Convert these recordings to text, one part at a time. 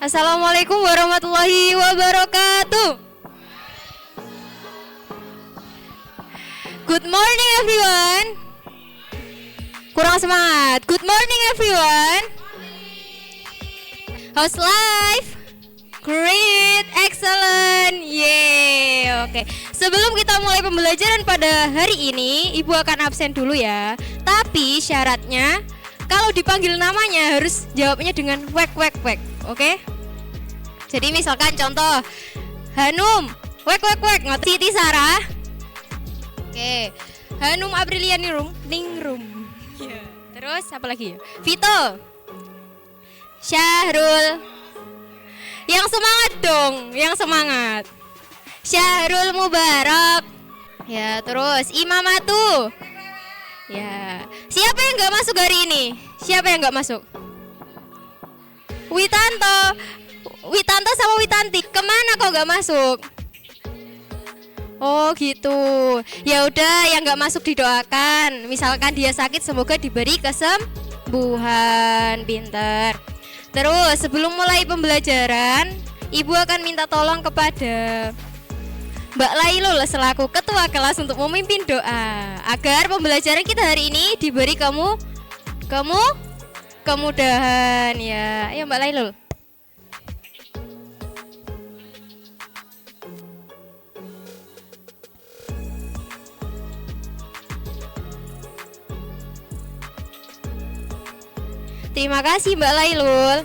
Assalamualaikum warahmatullahi wabarakatuh. Good morning everyone. Kurang semangat. Good morning everyone. How's life? Great, excellent. Yeay. Oke. Sebelum kita mulai pembelajaran pada hari ini, Ibu akan absen dulu ya. Tapi syaratnya kalau dipanggil namanya harus jawabnya dengan wek wek wek. Oke? Jadi misalkan contoh Hanum, wek wek wek, Siti Sarah. Oke. Hanum Aprilia Ningrum. Ya. Terus apa lagi ya? Vito. Syahrul. Yang semangat dong, yang semangat. Syahrul Mubarak. Ya, terus Imamatu. Ya. Siapa yang enggak masuk hari ini? Siapa yang enggak masuk? Witanto sama Witanti, kemana kok nggak masuk? Oh gitu. Ya udah, yang nggak masuk didoakan. Misalkan dia sakit, semoga diberi kesembuhan. Pinter. Terus sebelum mulai pembelajaran, Ibu akan minta tolong kepada Mbak Lailul selaku ketua kelas untuk memimpin doa agar pembelajaran kita hari ini diberi kemudahan ya. Ayo Mbak Lailul. Terima kasih Mbak Lailul.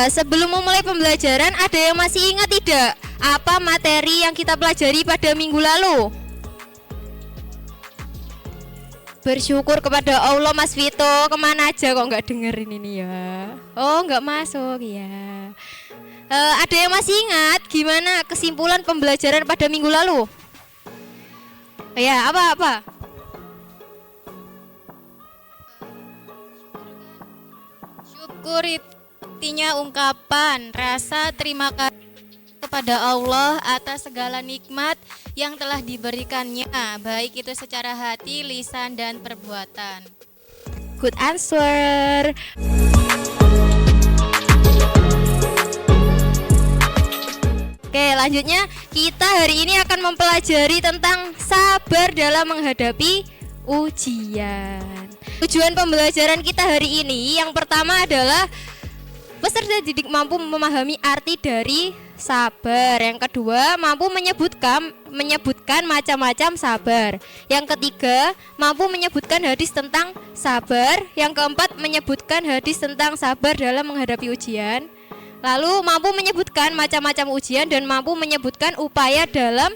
Sebelum memulai pembelajaran, ada yang masih ingat tidak apa materi yang kita pelajari pada minggu lalu? Bersyukur kepada Allah. Mas Vito, kemana aja kok nggak dengerin ini ya? Oh, nggak masuk ya. Ada yang masih ingat gimana kesimpulan pembelajaran pada minggu lalu? Ya, apa? Syukur artinya ungkapan rasa terima kasih kepada Allah atas segala nikmat yang telah diberikannya, baik itu secara hati, lisan, dan perbuatan. Good answer. Oke, lanjutnya kita hari ini akan mempelajari tentang sabar dalam menghadapi ujian. Tujuan pembelajaran kita hari ini yang pertama adalah peserta didik mampu memahami arti dari sabar. Yang kedua, mampu menyebutkan macam-macam sabar. Yang ketiga, mampu menyebutkan hadis tentang sabar. Yang keempat, menyebutkan hadis tentang sabar dalam menghadapi ujian. Lalu mampu menyebutkan macam-macam ujian dan mampu menyebutkan upaya dalam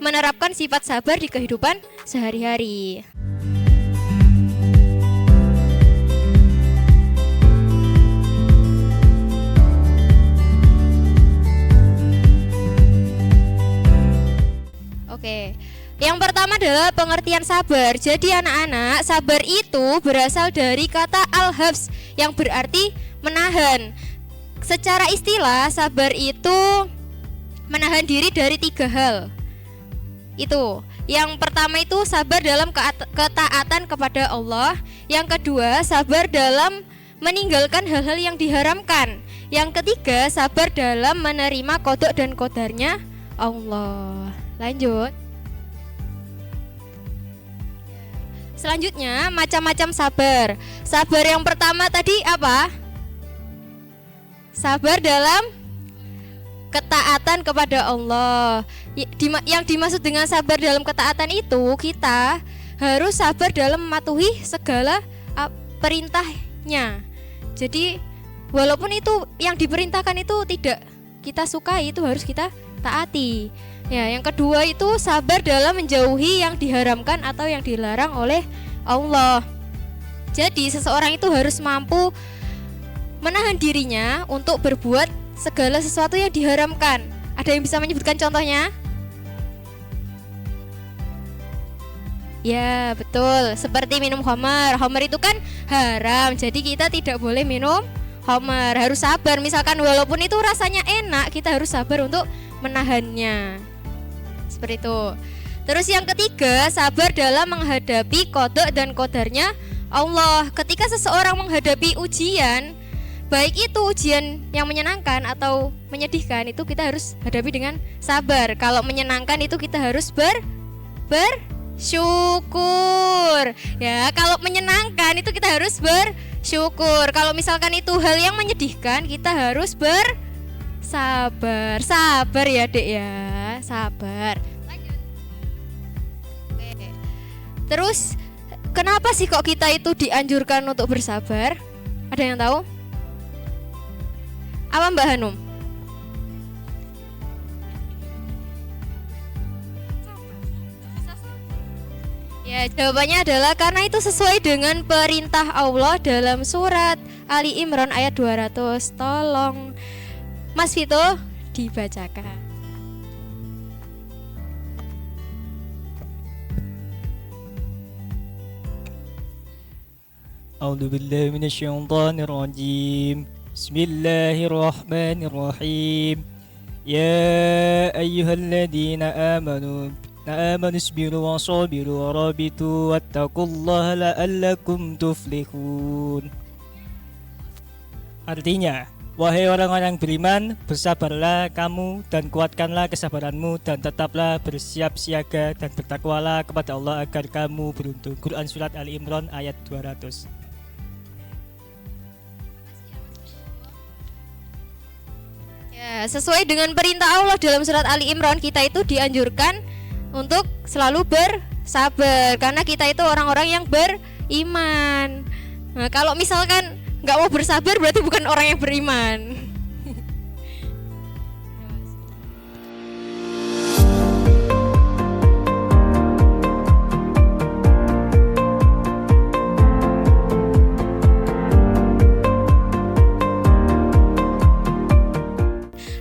menerapkan sifat sabar di kehidupan sehari-hari. Oke, yang pertama adalah pengertian sabar. Jadi anak-anak, sabar itu berasal dari kata al-habs yang berarti menahan. Secara istilah, sabar itu menahan diri dari 3 hal. Itu. Yang pertama itu sabar dalam ketaatan kepada Allah. Yang kedua, sabar dalam meninggalkan hal-hal yang diharamkan. Yang ketiga, sabar dalam menerima qada dan qadarnya Allah. Lanjut. Selanjutnya, macam-macam sabar. Sabar yang pertama tadi apa? Sabar dalam ketaatan kepada Allah. Yang dimaksud dengan sabar dalam ketaatan itu, kita harus sabar dalam mematuhi segala perintahnya. Jadi walaupun itu yang diperintahkan itu tidak kita sukai, itu harus kita taati. Ya, yang kedua itu sabar dalam menjauhi yang diharamkan atau yang dilarang oleh Allah. Jadi seseorang itu harus mampu menahan dirinya untuk berbuat segala sesuatu yang diharamkan. Ada yang bisa menyebutkan contohnya? Ya, betul. Seperti minum khamar. Khamar itu kan haram. Jadi kita tidak boleh minum khamar. Harus sabar. Misalkan walaupun itu rasanya enak, kita harus sabar untuk menahannya. Seperti itu. Terus yang ketiga, sabar dalam menghadapi qada dan qadarnya Allah. Ketika seseorang menghadapi ujian, baik itu ujian yang menyenangkan atau menyedihkan, itu kita harus hadapi dengan sabar. Kalau menyenangkan itu kita harus bersyukur. Ya, kalau menyenangkan itu kita harus bersyukur. Kalau misalkan itu hal yang menyedihkan, kita harus bersabar. Sabar ya, Dek ya. Sabar. Lanjut. Oke. Terus kenapa sih kok kita itu dianjurkan untuk bersabar? Ada yang tahu? Apa Mbak Hanum? Ya, jawabannya adalah karena itu sesuai dengan perintah Allah dalam surat Ali Imran ayat 200. Tolong Mas Vito dibacakan. A'udzu billahi minasyaitonir rajim. Bismillahirrahmanirrahim. Ya ayyuhalladzina amanu isbiru wa sabiru wa rabitu wattaqullaha la'allakum tuflihun. Artinya, wahai orang-orang beriman, bersabarlah kamu dan kuatkanlah kesabaranmu dan tetaplah bersiap siaga dan bertakwalah kepada Allah agar kamu beruntung. Quran surat Ali Imran ayat 200. Ya, sesuai dengan perintah Allah dalam surat Ali Imran, kita itu dianjurkan untuk selalu bersabar karena kita itu orang-orang yang beriman. Nah, kalau misalkan nggak mau bersabar berarti bukan orang yang beriman.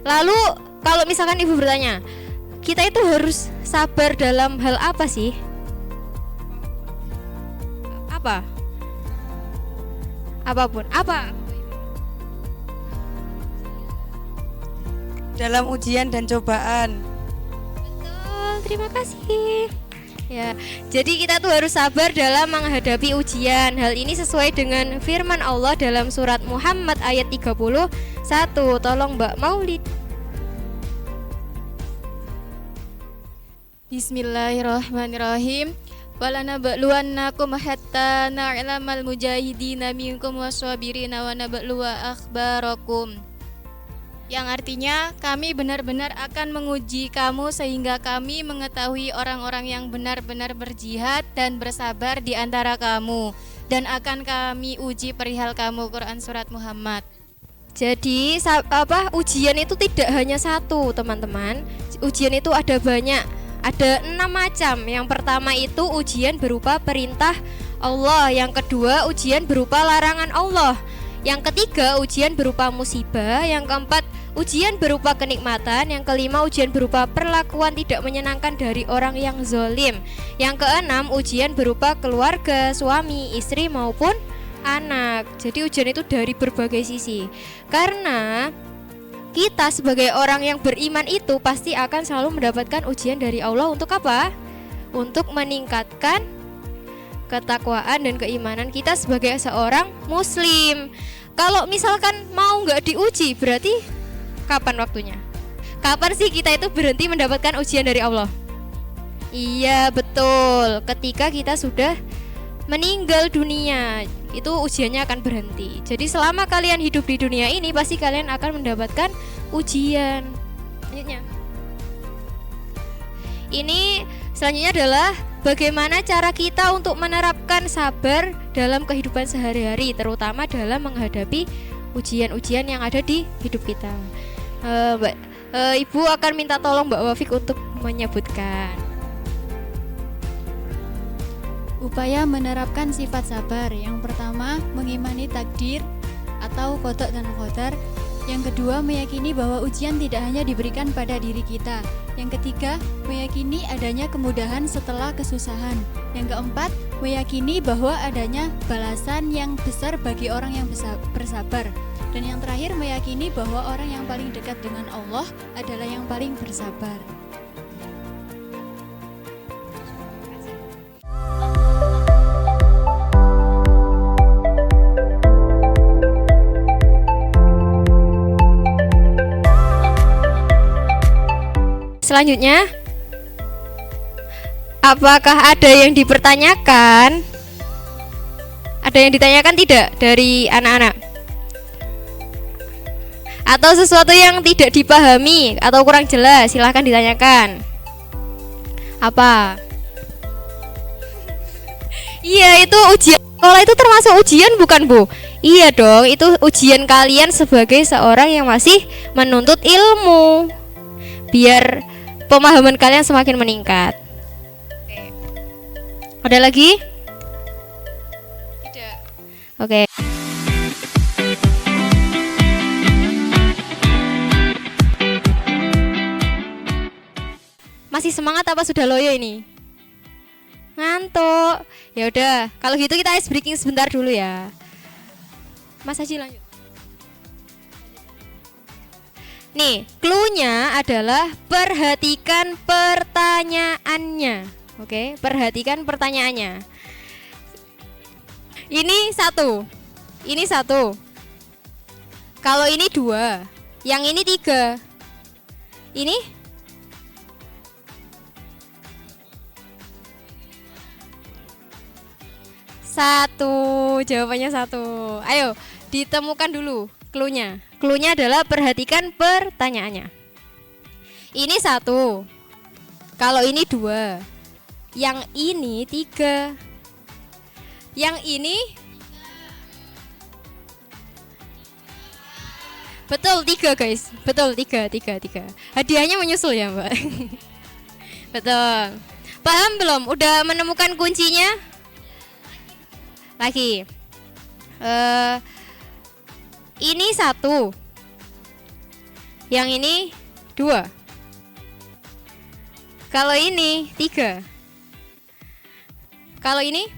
Lalu kalau misalkan ibu bertanya, kita itu harus sabar dalam hal apa sih? Apa? Apapun. Apa? Dalam ujian dan cobaan. Betul, terima kasih. Ya, jadi kita tuh harus sabar dalam menghadapi ujian. Hal ini sesuai dengan firman Allah dalam surat Muhammad ayat 31. Tolong Mbak Maulid. Bismillahirrahmanirrahim. Walanabluwannakum hatta na'lamal mujahidina minkum waswabirina wa nabluwa akhbarakum. Yang artinya kami benar-benar akan menguji kamu sehingga kami mengetahui orang-orang yang benar-benar berjihad dan bersabar di antara kamu, dan akan kami uji perihal kamu. Quran surat Muhammad. Jadi ujian itu tidak hanya satu, teman-teman. Ujian itu ada banyak. Ada 6 macam. Yang pertama itu ujian berupa perintah Allah. Yang kedua ujian berupa larangan Allah. Yang ketiga ujian berupa musibah. Yang keempat ujian berupa kenikmatan. Yang kelima ujian berupa perlakuan tidak menyenangkan dari orang yang zolim. Yang keenam ujian berupa keluarga, suami, istri maupun anak. Jadi ujian itu dari berbagai sisi. Karena kita sebagai orang yang beriman itu pasti akan selalu mendapatkan ujian dari Allah. Untuk apa? Untuk meningkatkan ketakwaan dan keimanan kita sebagai seorang muslim. Kalau misalkan mau nggak diuji, berarti kapan waktunya? Kapan sih kita itu berhenti mendapatkan ujian dari Allah? Iya betul, ketika kita sudah meninggal dunia, itu ujiannya akan berhenti. Jadi selama kalian hidup di dunia ini pasti kalian akan mendapatkan ujian. Selanjutnya, ini selanjutnya adalah bagaimana cara kita untuk menerapkan sabar dalam kehidupan sehari-hari, terutama dalam menghadapi ujian-ujian yang ada di hidup kita. Ibu akan minta tolong Mbak Wafik untuk menyebutkan. Upaya menerapkan sifat sabar. Yang pertama, mengimani takdir atau qada dan qadar. Yang kedua, meyakini bahwa ujian tidak hanya diberikan pada diri kita. Yang ketiga, meyakini adanya kemudahan setelah kesusahan. Yang keempat, meyakini bahwa adanya balasan yang besar bagi orang yang bersabar. Dan yang terakhir, meyakini bahwa orang yang paling dekat dengan Allah adalah yang paling bersabar. selanjutnya, apakah ada yang dipertanyakan? Ada yang ditanyakan tidak dari anak-anak? Atau sesuatu yang tidak dipahami atau kurang jelas, silahkan ditanyakan. Apa? Iya, itu ujian sekolah itu termasuk ujian bukan, Bu? Iya dong, itu ujian kalian sebagai seorang yang masih menuntut ilmu, biar pemahaman kalian semakin meningkat. Ada lagi? Tidak. Oke. Masih semangat apa sudah loyo ini? Ngantuk. Ya udah, kalau gitu kita ice breaking sebentar dulu ya. Mas Haji lanjut. Nih, clue-nya adalah perhatikan pertanyaannya. Oke, perhatikan pertanyaannya. Ini satu. Ini satu. Kalau ini dua, yang ini tiga. Ini satu, jawabannya satu. Ayo, ditemukan dulu clue-nya. Clue-nya adalah perhatikan pertanyaannya. Ini satu. Kalau ini dua. Yang ini tiga. Yang ini betul tiga, guys. Betul tiga. Hadiahnya menyusul ya, Mbak. Betul. Paham belum? Udah menemukan kuncinya? Lagi. Ini satu. Yang ini dua. Kalau ini tiga. Kalau ini?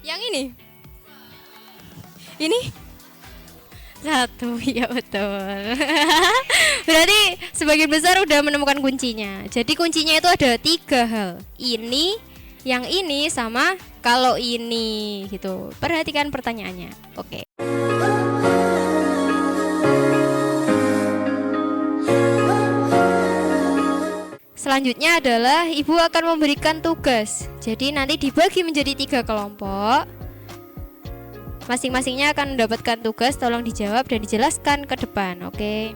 Yang ini? Ini? Satu, ya betul. Berarti sebagian besar udah menemukan kuncinya. Jadi kuncinya itu ada tiga hal. Ini, yang ini, sama kalau ini gitu. Perhatikan pertanyaannya. Oke. Selanjutnya adalah ibu akan memberikan tugas. Jadi nanti dibagi menjadi 3 kelompok. Masing-masingnya akan mendapatkan tugas, tolong dijawab dan dijelaskan ke depan, oke?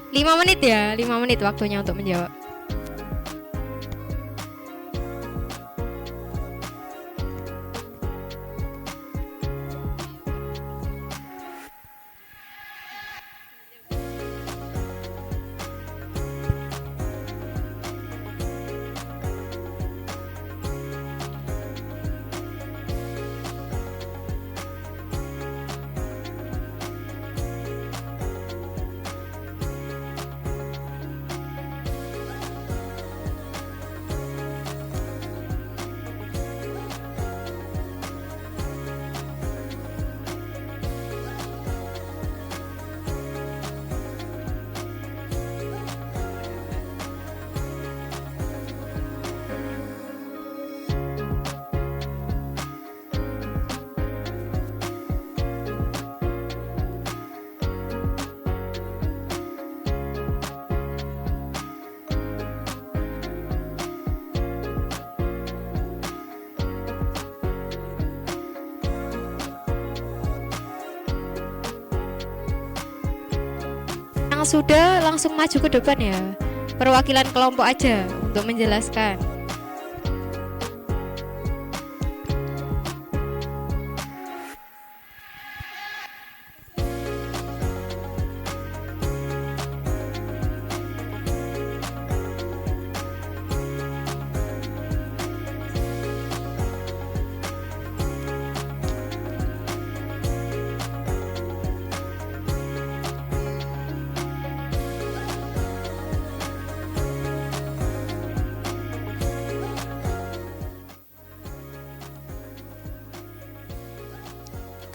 Lima menit ya, 5 menit waktunya untuk menjawab. Yang sudah langsung maju ke depan ya. Perwakilan kelompok aja untuk menjelaskan.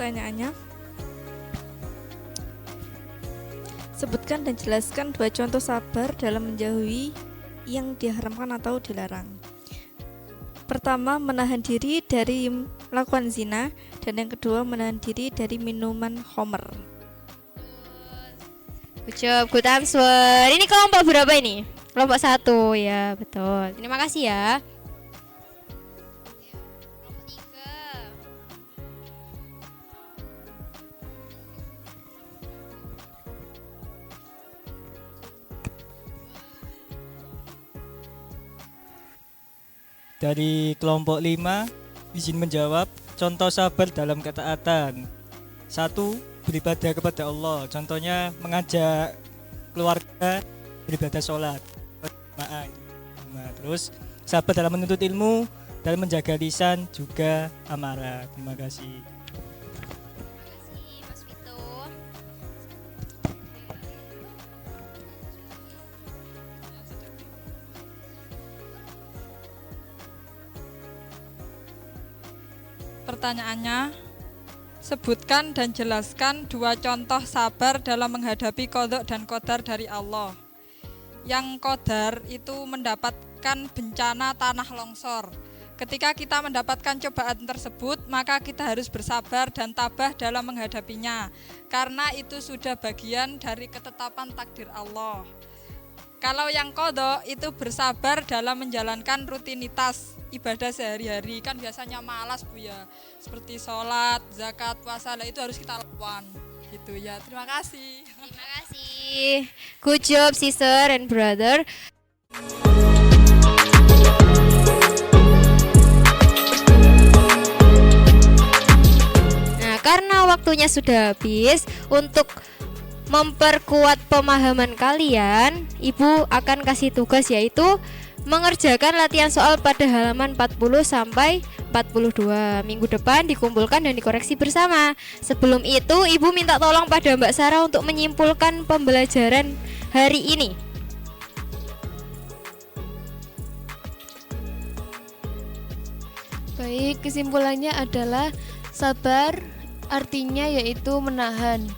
Pertanyaannya, sebutkan dan jelaskan 2 contoh sabar dalam menjauhi yang diharamkan atau dilarang. Pertama, menahan diri dari melakukan zina, dan yang kedua menahan diri dari minuman khamr. Good job, good answer. Ini kelompok berapa ini? Kelompok 1 ya, betul. Terima kasih ya. Dari kelompok 5, izin menjawab. Contoh sabar dalam ketaatan. 1. Beribadah kepada Allah. Contohnya mengajak keluarga beribadah sholat. Terus sabar dalam menuntut ilmu, dalam menjaga lisan juga amarah. Terima kasih. Mas Vito. Pertanyaannya, sebutkan dan jelaskan 2 contoh sabar dalam menghadapi qadha dan qadar dari Allah. Yang qadar itu mendapatkan bencana tanah longsor. Ketika kita mendapatkan cobaan tersebut, maka kita harus bersabar dan tabah dalam menghadapinya, karena itu sudah bagian dari ketetapan takdir Allah. Kalau yang qadha itu bersabar dalam menjalankan rutinitas ibadah sehari-hari, kan biasanya malas Bu ya, seperti sholat, zakat, puasa, itu harus kita lakukan gitu ya. Terima kasih. Terima kasih. Good job sister and brother. Nah, karena waktunya sudah habis, untuk memperkuat pemahaman kalian, Ibu akan kasih tugas yaitu mengerjakan latihan soal pada halaman 40 sampai 42. Minggu depan dikumpulkan dan dikoreksi bersama. Sebelum itu, Ibu minta tolong pada Mbak Sarah untuk menyimpulkan pembelajaran hari ini. Baik, kesimpulannya adalah sabar artinya yaitu menahan.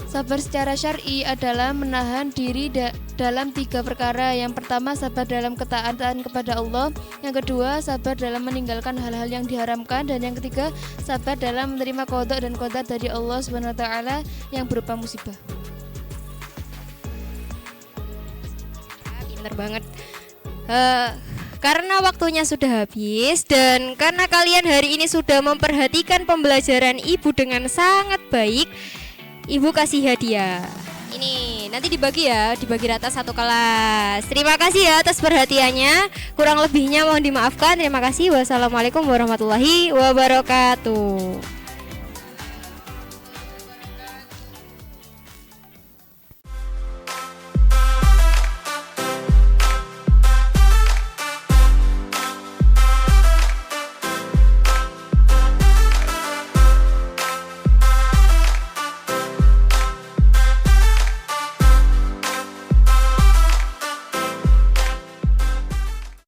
Sabar secara syar'i adalah menahan diri dalam 3 perkara. Yang pertama, sabar dalam ketaatan kepada Allah. Yang kedua, sabar dalam meninggalkan hal-hal yang diharamkan. Dan yang ketiga, sabar dalam menerima qadha dan qadar dari Allah SWT yang berupa musibah. Pinter banget. Karena waktunya sudah habis dan karena kalian hari ini sudah memperhatikan pembelajaran Ibu dengan sangat baik, Ibu kasih hadiah. Ini nanti dibagi ya, dibagi rata 1 kelas. Terima kasih ya atas perhatiannya. Kurang lebihnya mohon dimaafkan. Terima kasih. Wassalamualaikum warahmatullahi wabarakatuh.